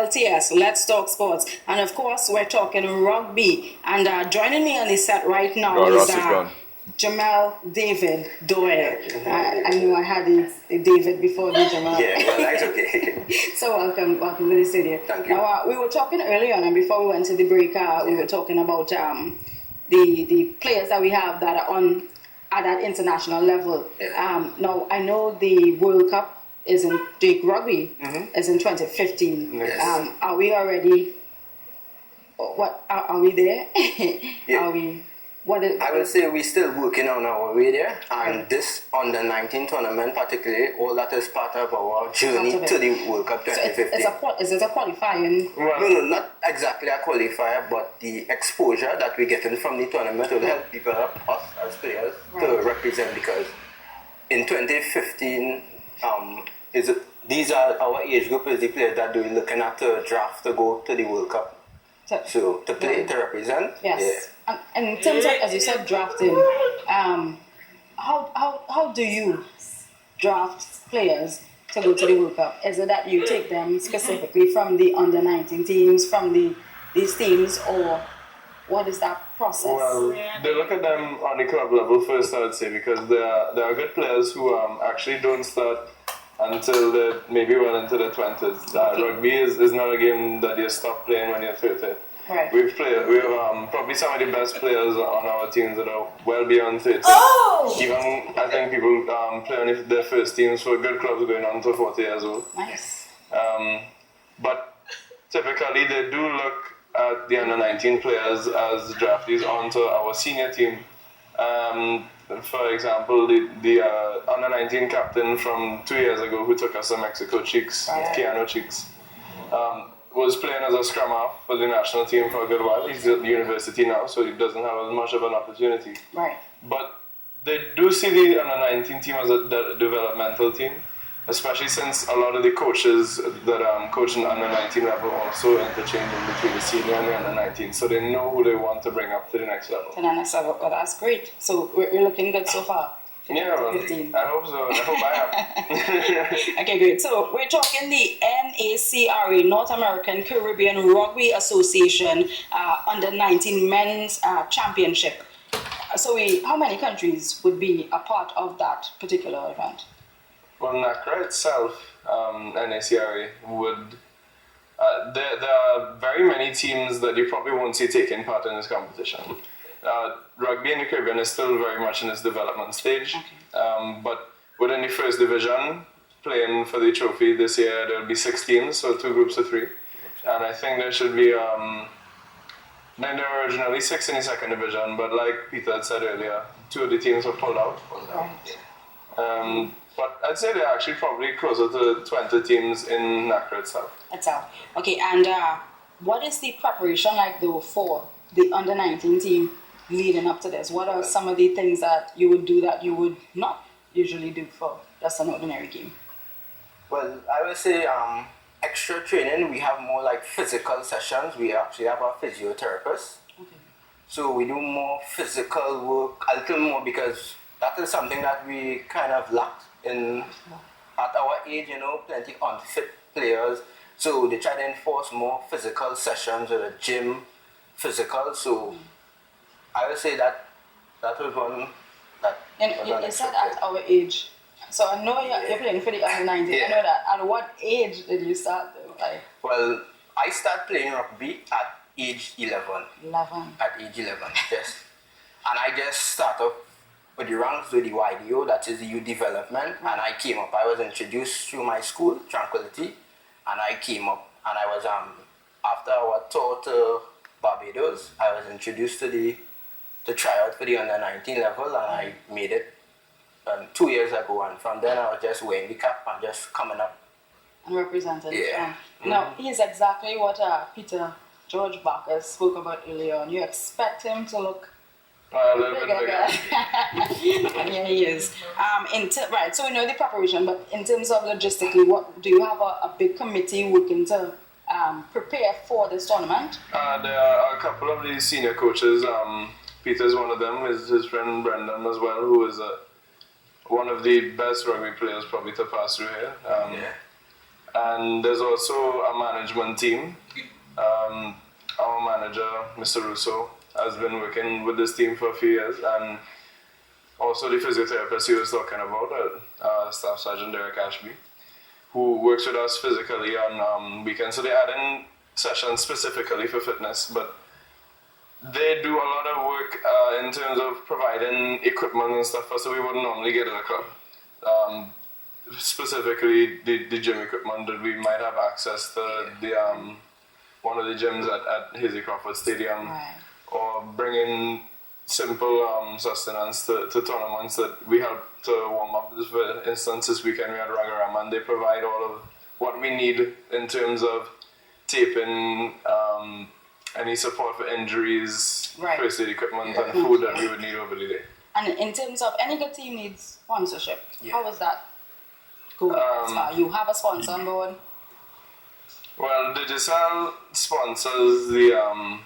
LTS, Let's Talk Sports. And of course, we're talking rugby. And joining me on the set right now is Jamal David Doyle. I knew I had the David before the Jamal. Yeah, well, that's okay. So welcome to the studio. Thank you. Now, we were talking earlier on, and before we went to the break, we were talking about the players that we have that are on at that international level. Yeah. Now, I know the World Cup is in the rugby is in 2015. Yes. Are we already? What are we there? Yeah. Are we? I will say we're still working on our way there, and this under 19 tournament particularly, all that is part of our journey to the World Cup 2015. So is it a qualifying? No, not exactly a qualifier, but the exposure that we're getting from the tournament will help develop us as players to represent, because in 2015, these are our age group is the players that we're looking at to draft to go to the World Cup. So to play, to represent. Yes. Yeah. And in terms of, as you said, drafting, how do you draft players to go to the World Cup? Is it that you take them specifically from the under 19 teams, from these teams, or what is that process? Well, they look at them on the club level first, I would say, because there are good players who actually don't start until they're maybe well into their 20s. Rugby is not a game that you stop playing when you're 30. Right. We've probably some of the best players on our teams that are well beyond 30. Even, I think people play on their first teams for good clubs going on to 40 years old. Nice. But typically they do look at the under 19 players as draftees onto our senior team. For example, the under 19 captain from 2 years ago who took us to Mexico, Keanu Cheeks, was playing as a scrum half for the national team for a good while. He's at the university now, so he doesn't have as much of an opportunity. Right. But they do see the under 19 team as a developmental team, especially since a lot of the coaches that coach in under 19 level also interchanging between the senior and the under 19, so they know who they want to bring up to the next level. To the next level. Well, that's great. So we're looking good so far. Yeah, well, 15. I hope so. I hope I am. Okay, great. So we're talking the NACRA, North American Caribbean Rugby Association under 19 Men's Championship. So how many countries would be a part of that particular event? Well, Nacra itself, NACRA, would... there are very many teams that you probably won't see taking part in this competition. Rugby in the Caribbean is still very much in its development stage, but within the first division, playing for the trophy this year, there will be 6 teams, so 2 groups of 3. And I think there should be... then there were originally 6 in the second division, but like Peter had said earlier, 2 of the teams were pulled out. But I'd say they're actually probably closer to 20 teams in Nacra itself. Okay, and what is the preparation like though for the under 19 team leading up to this? What are some of the things that you would do that you would not usually do for just an ordinary game? Well, I would say extra training. We have more like physical sessions. We actually have a physiotherapist. Okay. So we do more physical work, a little more, because that is something that we kind of lacked at our age, plenty unfit players. So they try to enforce more physical sessions with a gym physical. So I would say that was one that... You said at our age. So I know you're playing for the under 19. Yeah. I know that. At what age did you start? Well, I started playing rugby at age 11. 11. At age 11, yes. And I just started with the ranks with the YDO, that is the youth development, and I came up. I was introduced through my school, Tranquility, and I came up, and I was, after our tour to Barbados, I was introduced to tryout for the under 19 level, and I made it 2 years ago, and from then I was just wearing the cap and just coming up. And representing. Yeah. Now, he's exactly what Peter George Bacchus spoke about earlier on. You expect him to look a little bit bigger. And here he is. Right, so we know the preparation, but in terms of logistically, what do you have a big committee working to prepare for this tournament? There are a couple of the senior coaches. Peter's one of them, his friend Brendan as well, who is one of the best rugby players probably to pass through here. And there's also a management team. Our manager, Mr. Russo, has been working with this team for a few years, and also the physiotherapist he was talking about, Staff Sergeant Derek Ashby, who works with us physically on weekends. So they add in sessions specifically for fitness, but they do a lot of work in terms of providing equipment and stuff so we wouldn't normally get at a club. Specifically the gym equipment that we might have access to the one of the gyms at Hazy Crawford Stadium, or bringing simple sustenance to tournaments that we help to warm up. For instance, this weekend we had Ragarama, and they provide all of what we need in terms of taping, any support for injuries, first aid equipment, and food that we would need over the day. And in terms of any good team needs sponsorship, how is that going? You have a sponsor on board? Well, Digicel sponsors the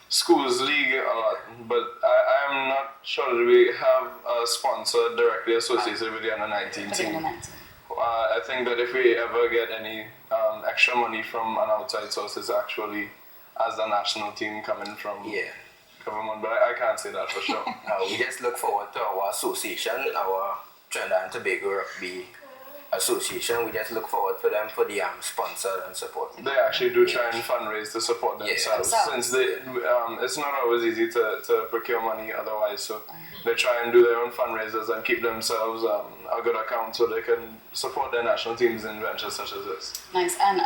Schools League a lot, but I am not sure that we have a sponsor directly associated with the under-19 team. I think that if we ever get any extra money from an outside source, it's actually as the national team coming from government, but I can't say that for sure. We just look forward to our association, our Trinidad and Tobago Rugby Association. We just look forward for them for the sponsor and support. They actually do try and fundraise to support themselves, since they it's not always easy to procure money otherwise, so they try and do their own fundraisers and keep themselves a good account so they can support their national teams in ventures such as this. Nice. And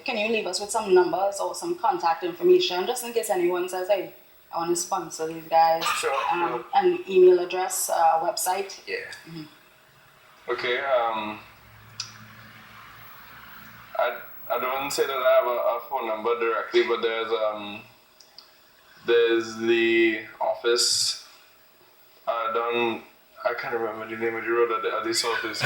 can you leave us with some numbers or some contact information just in case anyone says, hey, I want to sponsor these guys? Sure. An email address, website? Okay, I don't say that I have a phone number directly, but there's the office. I can't remember the name of the road at this office.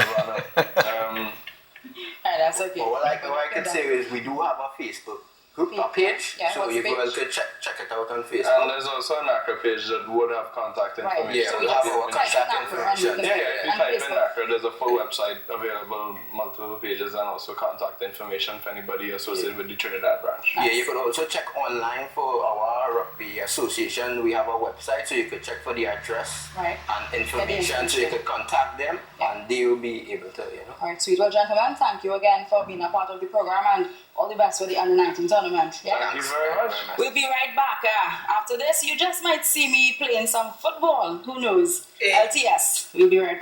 That's okay. Well, what I can say is we do have a Facebook group, a page, so you go and check it out on Facebook. And there's also a Nacra page that would have contact information. Yeah, so we have our contact information. If you type in Nacra, there's a full website available, multiple pages, and also contact information for anybody associated with the Trinidad branch. Yeah, you could also check online for our rugby association. We have a website, so you could check for the address and information, so you could contact them, and they will be able to, All right, sweet. Well, gentlemen, thank you again for being a part of the program, and all the best for the under-19 tournament. Thank you very much. We'll be right back. After this, you just might see me playing some football. Who knows? LTS. We'll be right back.